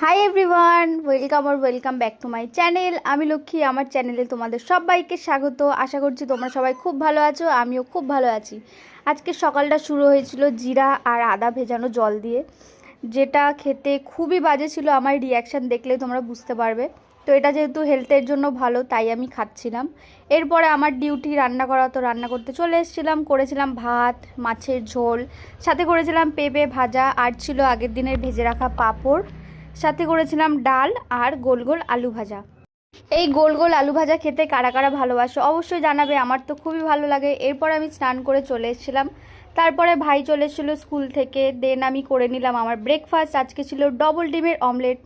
Hi everyone, welcome back to my channel. আমি লক্ষ্মী, আমার চ্যানেলে তোমাদের সবাইকে স্বাগত। আশা করছি তোমরা সবাই খুব ভালো আছো, আমিও খুব ভালো আছি। আজকে সকালটা শুরু হয়েছিল জিরা আর আদা ভেজানো জল দিয়ে, যেটা খেতে খুবই বাজে ছিল। আমার রিয়াকশান দেখলে তোমরা বুঝতে পারবে। তো এটা যেহেতু হেলথের জন্য ভালো, তাই আমি খাচ্ছিলাম। এরপরে আমার ডিউটি রান্না করা, তো রান্না করতে চলে এসেছিলাম। করেছিলাম ভাত, মাছের ঝোল, সাথে করেছিলাম পেঁপে ভাজা, আর ছিল আগের দিনের ভেজে রাখা পাঁপড়, সাথে করেছিলাম ডাল আর গোল গোল আলু ভাজা। এই গোল গোল আলু ভাজা খেতে কারা কারা ভালোবাসো অবশ্যই জানাবে, আমার তো খুবই ভালো লাগে। এরপর আমি স্নান করে চলে এসেছিলাম। তারপরে ভাই চলে এসেছিলো স্কুল থেকে, দেন আমি করে নিলাম আমার ব্রেকফাস্ট। আজকে ছিল ডবল ডিমের অমলেট,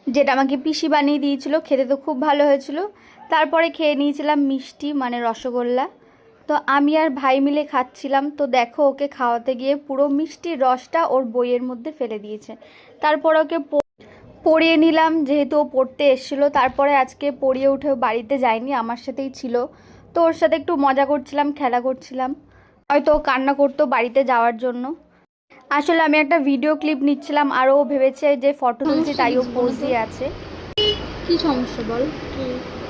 যেটা আমাকে পিসি বানিয়ে দিয়েছিল। খেতে তো খুব ভালো হয়েছিল। তারপরে খেয়ে নিয়েছিলাম মিষ্টি, মানে রসগোল্লা। তো আমি আর ভাই মিলে খাচ্ছিলাম। তো দেখো, ওকে খাওয়াতে গিয়ে পুরো মিষ্টির রসটা ওর বইয়ের মধ্যে ফেলে দিয়েছে। তারপর ওকে পড়িয়ে নিলাম, যেহেতু ও পড়তে এসেছিলো। তারপরে আজকে পড়িয়ে উঠেও বাড়িতে যায়নি, আমার সাথেই ছিল। তো ওর সাথে একটু মজা করছিলাম, খেলা করছিলাম। হয়তো ও কান্না করতো বাড়িতে যাওয়ার জন্য। আসলে আমি একটা ভিডিও ক্লিপ নিচ্ছিলাম, আর ও ভেবেছে যে ফটো তুলছি, তাই ও পোজ দিয়ে আছে। কি সমস্যা বল,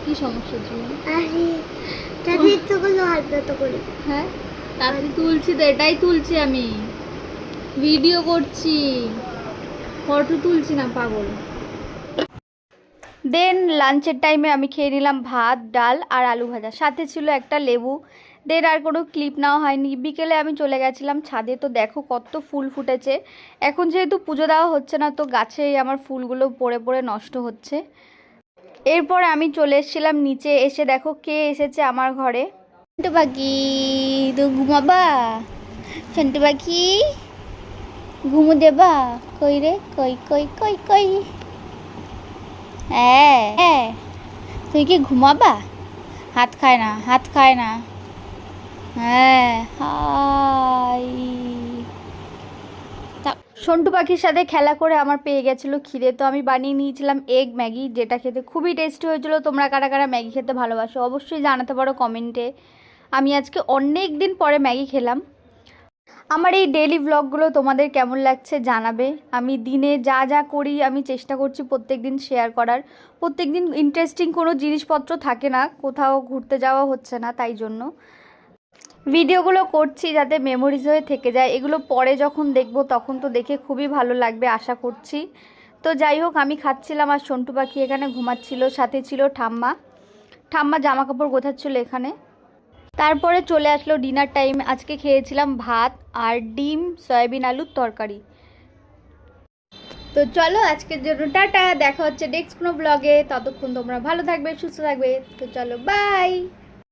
কি সমস্যা ছিল? হ্যাঁ, তাড়াতাড়ি তুলছি তো, এটাই তুলছি, আমি ভিডিও করছি, ফটো তুলছি না, পাগল। দেন লাঞ্চের টাইমে আমি খেয়ে নিলাম ভাত, ডাল আর আলু ভাজা, সাথে ছিল একটা লেবু। দেন আর কোনো ক্লিপ নেওয়া হয়নি। বিকেলে আমি চলে গেছিলাম ছাদে। তো দেখো কত ফুল ফুটেছে। এখন যেহেতু পুজো দেওয়া হচ্ছে না, তো গাছে আমার ফুলগুলো পড়ে পড়ে নষ্ট হচ্ছে। এরপর আমি চলে এসেছিলাম নিচে। এসে দেখো কে এসেছে আমার ঘরে। সন্টু পাখি, তো ঘুমাবা? সন্টু পাখি, ঘুমো দেবা? কই রে, কই কই কই কই? হ্যাঁ, তুই কি ঘুমাবা? হাত খায় না, হাত খায় না। হ্যাঁ, হাই। সন্টু পাখির সাথে খেলা করে আমার পেয়ে গেছিলো খিদে। তো আমি বানিয়ে নিয়েছিলাম এগ ম্যাগি, যেটা খেতে খুবই টেস্টি হয়েছিল। তোমরা কারা কারা ম্যাগি খেতে ভালোবাসো অবশ্যই জানাতে পারো কমেন্টে। আমি আজকে অনেক দিন পরে ম্যাগি খেলাম। আমার এই ডেইলি ব্লগগুলো তোমাদের কেমন লাগছে জানাবে। আমি দিনে যা যা করি আমি চেষ্টা করছি প্রত্যেক দিন শেয়ার করার। প্রত্যেক দিন ইন্টারেস্টিং কোনো জিনিসপত্র থাকে না, কোথাও ঘুরতে যাওয়া হচ্ছে না, তাই জন্য ভিডিওগুলো করছি যাতে মেমোরিজ হয়ে থেকে যায়। এগুলো পরে যখন দেখব তখন তো দেখে খুবই ভালো লাগবে আশা করছি। তো যাই হোক, আমি খাচ্ছিলাম আর সন্টু পাখি এখানে ঘুমাচ্ছিল। সাথে ছিল ঠাম্মা। ঠাম্মা জামা কাপড় গোছাচ্ছিল এখানে। তারপরে চলে আসলো ডিনার টাইম। আজকে খেয়েছিলাম ভাত আর ডিম সয়াবিন আলুর তরকারি। তো চলো আজকের জন্য টাটা, দেখা হচ্ছে নেক্সট কোনো ব্লগে। ততক্ষণ তোমরা ভালো থাকবে, সুস্থ থাকবে। তো চলো, বাই।